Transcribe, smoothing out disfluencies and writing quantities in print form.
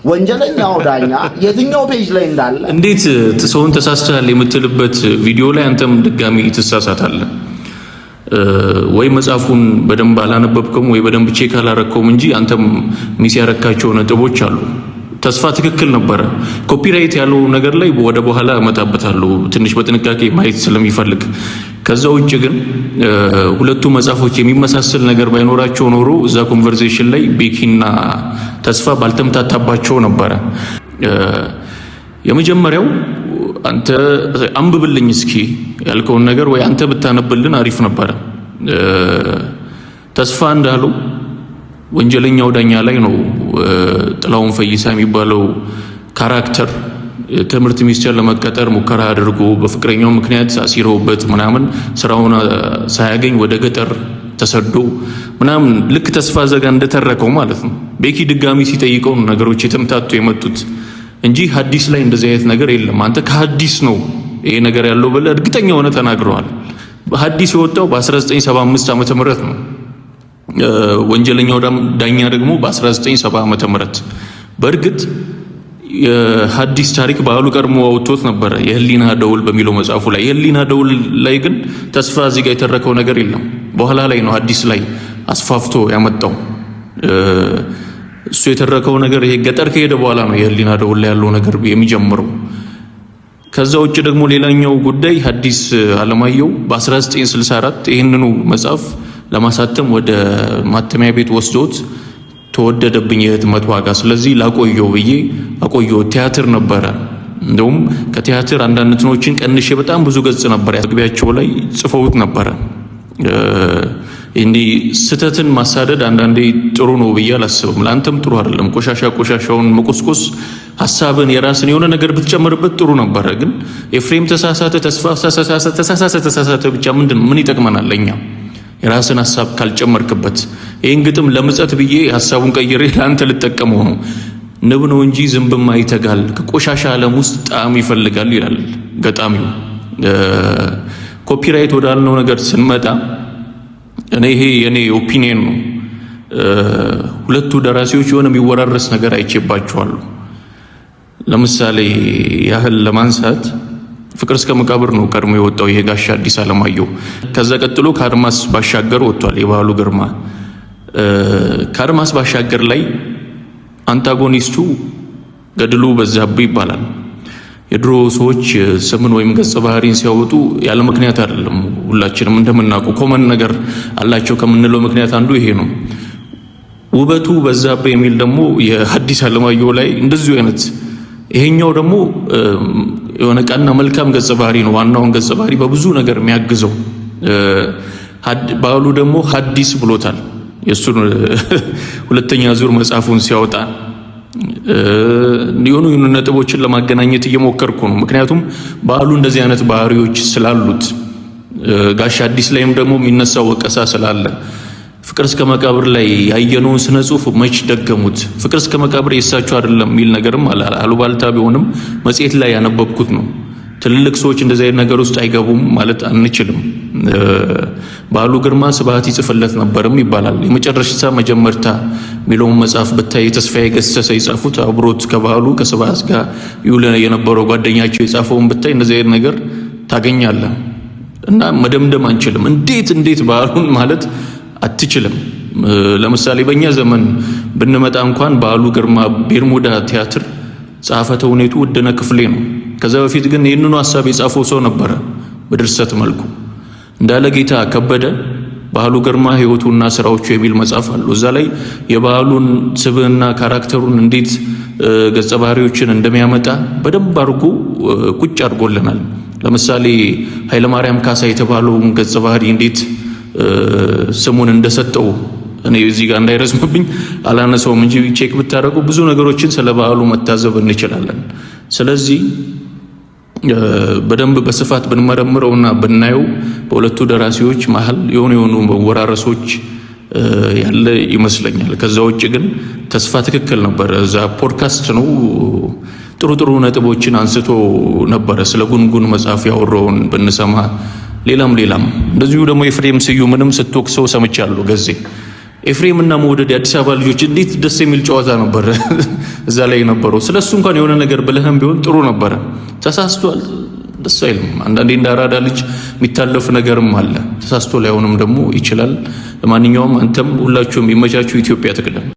ወንጀለኛው ዳኛ የትኛው ፔጅ ላይ እንዳለ እንዴት ሰውን ተሳስተሃል የምትልበት ቪዲዮ ላይ አንተም ድጋሚ ትሳሳታለህ? ወይ መጽሐፉን በደንብ አላነበብከውም ወይ በደንብ ቼክ አላረከውም እንጂ አንተም ሚስ ያረካቸው ነጥቦች አሉ። ተስፋ ትክክል ነበረ። ኮፒራይት ያለው ነገር ላይ ወደ በኋላ እመጣበታለሁ ትንሽ በጥንቃቄ ማየት ስለሚፈልግ። ከዛ ውጭ ግን ሁለቱ መጽሐፎች የሚመሳሰል ነገር ባይኖራቸው ኖሮ እዛ ኮንቨርሴሽን ላይ ቤኪና ተስፋ ባልተምታታባቸው ነበረ። የመጀመሪያው አንተ አንብብልኝ እስኪ ያልከውን ነገር ወይ አንተ ብታነብልን አሪፍ ነበረ። ተስፋ እንዳለው ወንጀለኛው ዳኛ ላይ ነው ጥላውን ፈይሳ የሚባለው ካራክተር ትምህርት ሚኒስቴር ለመቀጠር ሙከራ አድርጎ በፍቅረኛው ምክንያት አሲረውበት ምናምን ስራውን ሳያገኝ ወደ ገጠር ተሰዶ ምናምን ልክ ተስፋ ዘጋ እንደተረከው ማለት ነው። ቤኪ ድጋሚ ሲጠይቀው ነገሮች የተምታቱ የመጡት እንጂ ሐዲስ ላይ እንደዚህ አይነት ነገር የለም። አንተ ከሐዲስ ነው ይሄ ነገር ያለው ብለህ እርግጠኛ ሆነ ተናግረዋል። ሐዲስ የወጣው በ1975 ዓመተ ምህረት ነው። ወንጀለኛው ዳኛ ደግሞ በ1970 ዓመተ ምህረት። በእርግጥ የሐዲስ ታሪክ ባህሉ ቀድሞ አውጥቶት ነበረ የህሊና ደውል በሚለው መጽሐፉ ላይ። የህሊና ደውል ላይ ግን ተስፋ እዚህ ጋር የተረከው ነገር የለም። በኋላ ላይ ነው ሐዲስ ላይ አስፋፍቶ ያመጣው። እሱ የተረከው ነገር ይሄ ገጠር ከሄደ በኋላ ነው የህሊና ደውል ላይ ያለው ነገር የሚጀምረው። ከዛ ውጭ ደግሞ ሌላኛው ጉዳይ ሐዲስ አለማየሁ በ1964 ይህንኑ መጽሐፍ ለማሳተም ወደ ማተሚያ ቤት ወስዶት ተወደደብኝ የህትመት ዋጋ፣ ስለዚህ ላቆየው ብዬ አቆየው። ቲያትር ነበረ። እንደውም ከቲያትር አንዳንድ እንትኖችን ቀንሼ በጣም ብዙ ገጽ ነበር ያግቢያቸው ላይ ጽፈውት ነበረ። እንዲህ ስተትን ማሳደድ አንዳንዴ ጥሩ ነው ብዬ አላስብም። ለአንተም ጥሩ አይደለም። ቆሻሻውን መቆስቆስ፣ ሐሳብን የራስን የሆነ ነገር ብትጨምርበት ጥሩ ነበረ። ግን ኤፍሬም ተሳሳተ፣ ተስፋ ተሳሳተ ብቻ ምን ይጠቅመናል ለኛ? የራስን ሐሳብ ካልጨመርክበት። ይህን ግጥም ለምጸት ብዬ ሐሳቡን ቀይሬ ለአንተ ልጠቀመው ነው። ንብ ነው እንጂ ዝንብም አይተጋል፣ ከቆሻሻ ዓለም ውስጥ ጣዕም ይፈልጋል ይላል ገጣሚው። ኮፒራይት ወዳልነው ነገር ስንመጣ ይሄ የኔ ኦፒኒየን ነው። ሁለቱ ደራሲዎች የሆነ የሚወራረስ ነገር አይቼባቸዋለሁ። ለምሳሌ ያህል ለማንሳት ፍቅር እስከ መቃብር ነው ቀድሞ የወጣው ይሄ ጋሻ አዲስ አለማየሁ። ከዛ ቀጥሎ ከአድማስ ባሻገር ወጥቷል የባህሉ ግርማ። ከአድማስ ባሻገር ላይ አንታጎኒስቱ ገድሉ በዛብህ ይባላል። የድሮ ሰዎች ስምን ወይም ገጸ ባህሪን ሲያወጡ ያለ ምክንያት አይደለም። ሁላችንም እንደምናውቀው ኮመን ነገር አላቸው ከምንለው ምክንያት አንዱ ይሄ ነው። ውበቱ በዛብህ የሚል ደግሞ የሐዲስ አለማየሁ ላይ እንደዚሁ አይነት። ይሄኛው ደግሞ የሆነ ቀና መልካም ገጸ ባህሪ ነው። ዋናውን ገጸ ባህሪ በብዙ ነገር የሚያግዘው ባህሉ ደግሞ ሐዲስ ብሎታል። የእሱን ሁለተኛ ዙር መጽሐፉን ሲያወጣ የሆኑ ነጥቦችን ለማገናኘት እየሞከርኩ ነው። ምክንያቱም ባህሉ እንደዚህ አይነት ባህሪዎች ስላሉት፣ ጋሻ አዲስ ላይም ደግሞ የሚነሳው ወቀሳ ስላለ ፍቅር እስከ መቃብር ላይ ያየነውን ስነ ጽሁፍ መች ደገሙት? ፍቅር እስከ መቃብር የእሳቸው አይደለም የሚል ነገርም አሉባልታ ቢሆንም መጽሔት ላይ ያነበብኩት ነው። ትልልቅ ሰዎች እንደዚህ አይነት ነገር ውስጥ አይገቡም ማለት አንችልም። ባህሉ ግርማ ስብሐት ይጽፍለት ነበርም ይባላል። የመጨረሻ መጀመርታ የሚለውን መጽሐፍ ብታይ ተስፋዬ ገሰሰ የጻፉት አብሮት ከባህሉ ከስብሐት ጋር ይውል የነበረው ጓደኛቸው የጻፈውን ብታይ እንደዚህ አይነት ነገር ታገኛለህ። እና መደምደም አንችልም። እንዴት ባህሉን ማለት አትችልም። ለምሳሌ በእኛ ዘመን ብንመጣ እንኳን ባህሉ ግርማ ቤርሙዳ ቲያትር ጸሐፌ ተውኔቱ ውድነህ ክፍሌ ነው። ከዛ በፊት ግን ይህንኑ ሐሳብ የጻፈው ሰው ነበረ በድርሰት መልኩ። እንዳለ ጌታ ከበደ ባህሉ ግርማ ሕይወቱና ስራዎቹ የሚል መጽሐፍ አለው። እዛ ላይ የባህሉን ስብዕና ካራክተሩን እንዴት ገጸ ባህሪዎችን እንደሚያመጣ በደንብ አድርጎ ቁጭ አድርጎልናል። ለምሳሌ ኃይለማርያም ካሳ የተባለውን ገጸ ባህሪ እንዴት ስሙን እንደሰጠው እኔ እዚህ ጋር እንዳይረዝምብኝ አላነሳውም እንጂ ቼክ ብታደርጉ ብዙ ነገሮችን ስለ ባህሉ መታዘብ እንችላለን። ስለዚህ በደንብ በስፋት ብንመረምረውና ብናየው በሁለቱ ደራሲዎች መሀል የሆኑ መወራረሶች ያለ ይመስለኛል። ከዛ ውጭ ግን ተስፋ ትክክል ነበር። እዛ ፖድካስት ነው ጥሩ ነጥቦችን አንስቶ ነበረ። ስለ ጉንጉን መጽሐፍ ያወራውን ብንሰማ ሌላም እንደዚሁ ደግሞ ኤፍሬም ስዩምንም ስትወቅሰው ሰምቻለሁ። ገዜ ኤፍሬም እና መውደድ የአዲስ አበባ ልጆች እንዴት ደስ የሚል ጨዋታ ነበር እዛ ላይ የነበረው። ስለሱ እንኳን የሆነ ነገር ብለህም ቢሆን ጥሩ ነበረ። ተሳስቷል፣ ደስ አይልም። አንዳንዴ እንደ አራዳ ልጅ የሚታለፍ ነገርም አለ። ተሳስቶ ላይሆንም ደግሞ ይችላል። ለማንኛውም አንተም ሁላችሁም ይመቻችሁ። ኢትዮጵያ ትቅደም።